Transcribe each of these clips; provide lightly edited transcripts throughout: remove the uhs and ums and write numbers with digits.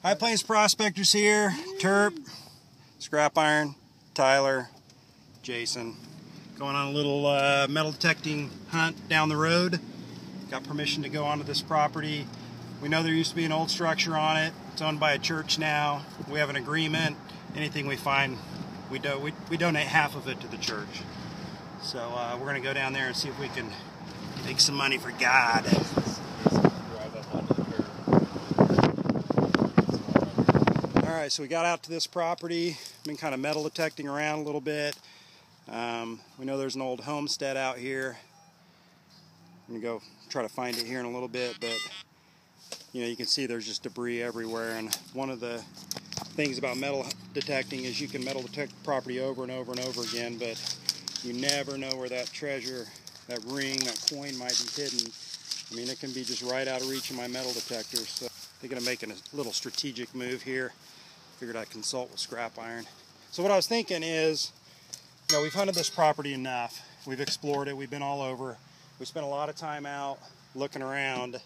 High Plains Prospectors here. Terp, Scrap Iron, Tyler, Jason. Going on a little metal detecting hunt down the road. Got permission to go onto this property. We know there used to be an old structure on it. It's owned by a church now. We have an agreement. Anything we find, we donate half of it to the church. So we're going to go down there and see if we can make some money for God. Alright, so we got out to this property. Been kind of metal detecting around a little bit. We know there's an old homestead out here. I'm going to go try to find it here in a little bit, but you know, you can see there's just debris everywhere. And one of the things about metal detecting is you can metal detect the property over and over and over again, but you never know where that treasure, that ring, that coin might be hidden. I mean, it can be just right out of reach of my metal detectors. So they're going to make a little strategic move here. Figured I'd consult with Scrap Iron. So what I was thinking is, you know, we've hunted this property enough. We've explored it. We've been all over. We spent a lot of time out looking around.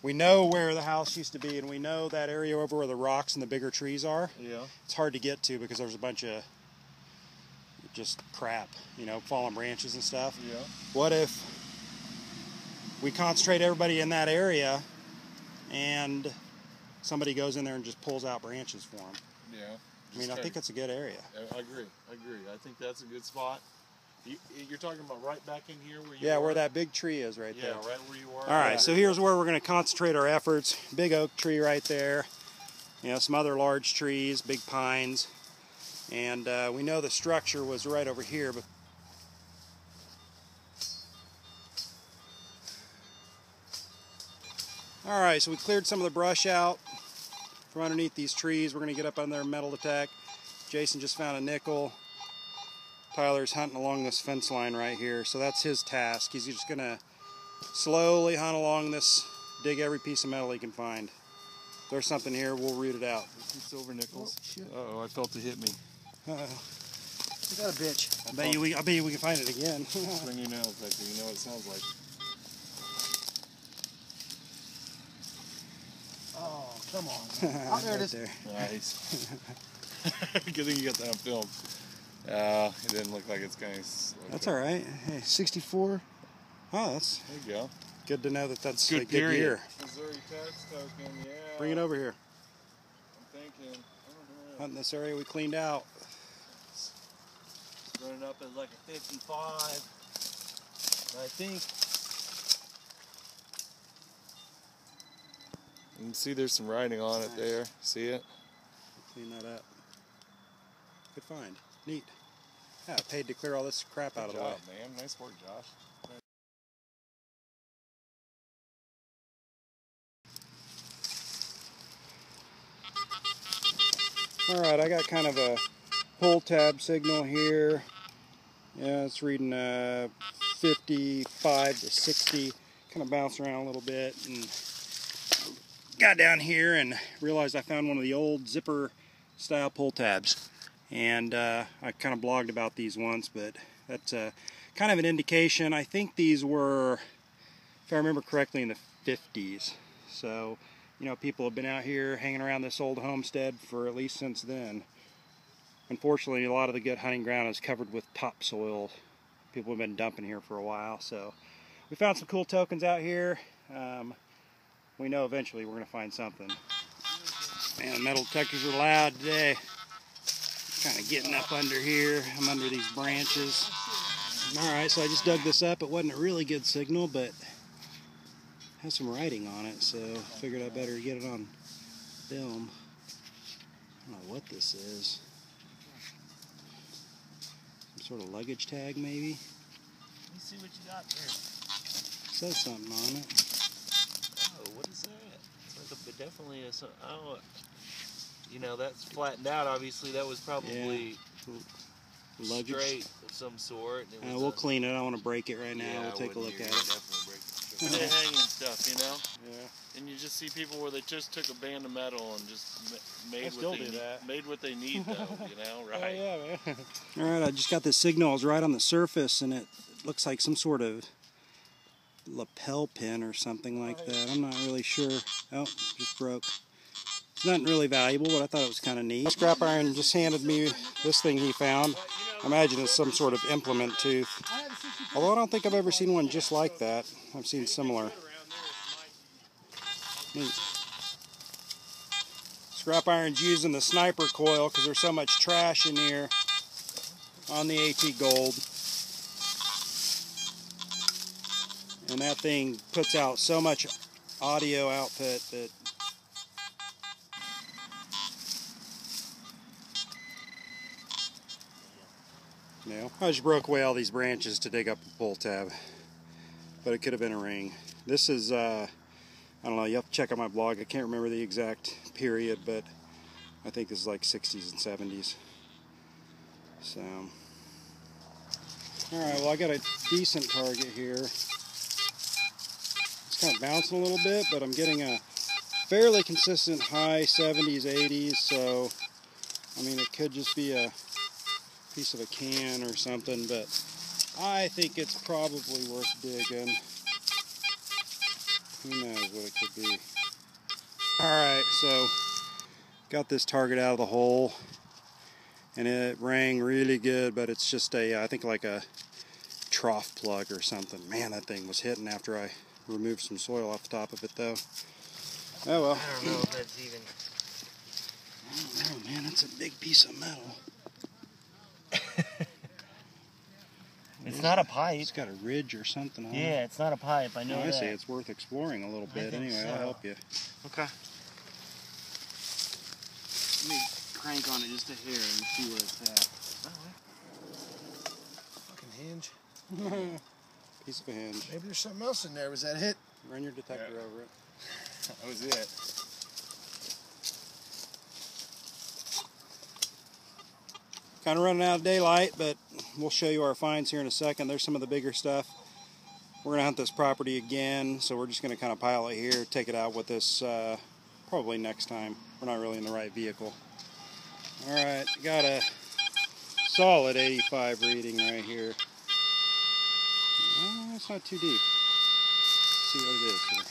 We know where the house used to be, and we know that area over where the rocks and the bigger trees are. Yeah. It's hard to get to because there's a bunch of just crap, you know, fallen branches and stuff. Yeah. What if we concentrate everybody in that area and somebody goes in there and just pulls out branches for them? Yeah. I mean, I think it's a good area. I agree. I think that's a good spot. You're talking about right back in here where you Yeah, where that big tree is right there. Yeah, right where you are. All right, so here's where we're going to concentrate our efforts. Big oak tree right there. You know, some other large trees, big pines. And we know the structure was right over here. But all right, so we cleared some of the brush out from underneath these trees. We're going to get up on there and metal detect. Jason just found a nickel. Tyler's hunting along this fence line right here, so that's his task. He's just going to slowly hunt along this, dig every piece of metal he can find. If there's something here, we'll root it out. Some silver nickels. Uh-oh, I felt it hit me. Uh-oh. You got a bitch. I bet you we can find it again. Swing your nails, Victor. You know what it sounds like. Oh, come on. Oh, there it is. There. Nice. Good thing you got that on film. It didn't look like it's going to... That's all right. Hey, 64. Oh, that's... There you go. Good to know that that's good a good year. Missouri tax token, yeah. Bring it over here. I'm thinking. Hunting this area we cleaned out. It's running up as like a 55. I think... You can see there's some writing on it there. See it? Clean that up. Good find. Neat. Yeah, I paid to clear all this crap out of the way. Good job, man. Nice work, Josh. Alright, I got kind of a pull tab signal here. Yeah, it's reading 55 to 60. Kind of bounced around a little bit and got down here and realized I found one of the old zipper style pull tabs. And I kind of blogged about these once, but that's kind of an indication. I think these were, if I remember correctly, in the 50s. So, you know, people have been out here hanging around this old homestead for at least since then. Unfortunately, a lot of the good hunting ground is covered with topsoil. People have been dumping here for a while. So we found some cool tokens out here. We know eventually we're going to find something. Man, the metal detectors are loud today. Kind of getting up under here. I'm under these branches. Alright, so I just dug this up. It wasn't a really good signal, but it has some writing on it, so figured I better get it on film. I don't know what this is. Some sort of luggage tag, maybe? Let me see what you got there. It says something on it. Oh, what is that? It's like definitely a... Oh, you know, that's flattened out, obviously. That was probably luggage straight of some sort. We'll clean it. I don't want to break it right now. Yeah, we'll take a look at it. Definitely break it. Hanging stuff, you know? Yeah. And you just see people where they just took a band of metal and just made what they need, though, you know? Right. Oh, yeah, man. Alright, I just got this signal. It's right on the surface, and it looks like some sort of lapel pin or something like that. I'm not really sure. Oh, just broke. It's nothing really valuable, but I thought it was kind of neat. Scrap iron just handed me this thing he found. I imagine it's some sort of implement tooth. Although I don't think I've ever seen one just like that. I've seen similar. Neat. Scrap iron's using the sniper coil because there's so much trash in here on the AT Gold. And that thing puts out so much audio output that I just broke away all these branches to dig up a pull tab, but it could have been a ring. This is, I don't know, you have to check out my blog. I can't remember the exact period, but I think this is like 60s and 70s. So, alright, well I got a decent target here. It's kind of bouncing a little bit, but I'm getting a fairly consistent high 70s, 80s, so, I mean, it could just be a piece of a can or something, but I think it's probably worth digging. Who knows what it could be. Alright, so got this target out of the hole and it rang really good, but it's just a, I think like a trough plug or something. Man, that thing was hitting after I removed some soil off the top of it though. Oh well. I don't know if that's even... I don't know, man, that's a big piece of metal. It's not a pipe. It's got a ridge or something on it. Yeah, it's not a pipe. I know that. I see. It's worth exploring a little bit. Anyway, so. I'll help you. Okay. Let me crank on it just a hair and see where it's at. Fucking hinge. Piece of a hinge. Maybe there's something else in there. Was that hit? Run your detector over it. That was it. Kind of running out of daylight, but we'll show you our finds here in a second. There's some of the bigger stuff. We're going to hunt this property again, so we're just going to kind of pile it here, take it out with us probably next time. We're not really in the right vehicle. Alright, got a solid 85 reading right here. It's not too deep. Let's see what it is here.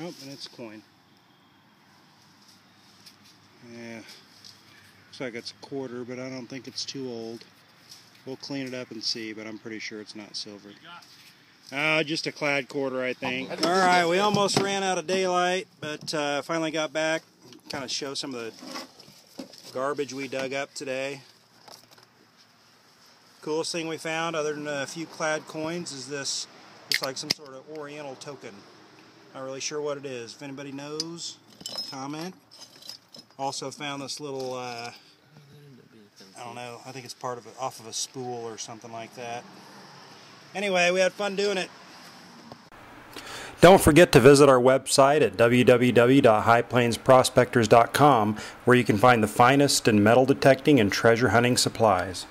Oh, and it's a coin. Yeah, looks like it's a quarter, but I don't think it's too old. We'll clean it up and see, but I'm pretty sure it's not silver. Just a clad quarter, I think. Alright, we almost ran out of daylight, but finally got back. Kind of show some of the garbage we dug up today. Coolest thing we found, other than a few clad coins, is this. Looks like some sort of Oriental token. Not really sure what it is. If anybody knows, comment. Also found this little, I don't know, I think it's part of it, off of a spool or something like that. Anyway, we had fun doing it. Don't forget to visit our website at www.highplainsprospectors.com, where you can find the finest in metal detecting and treasure hunting supplies.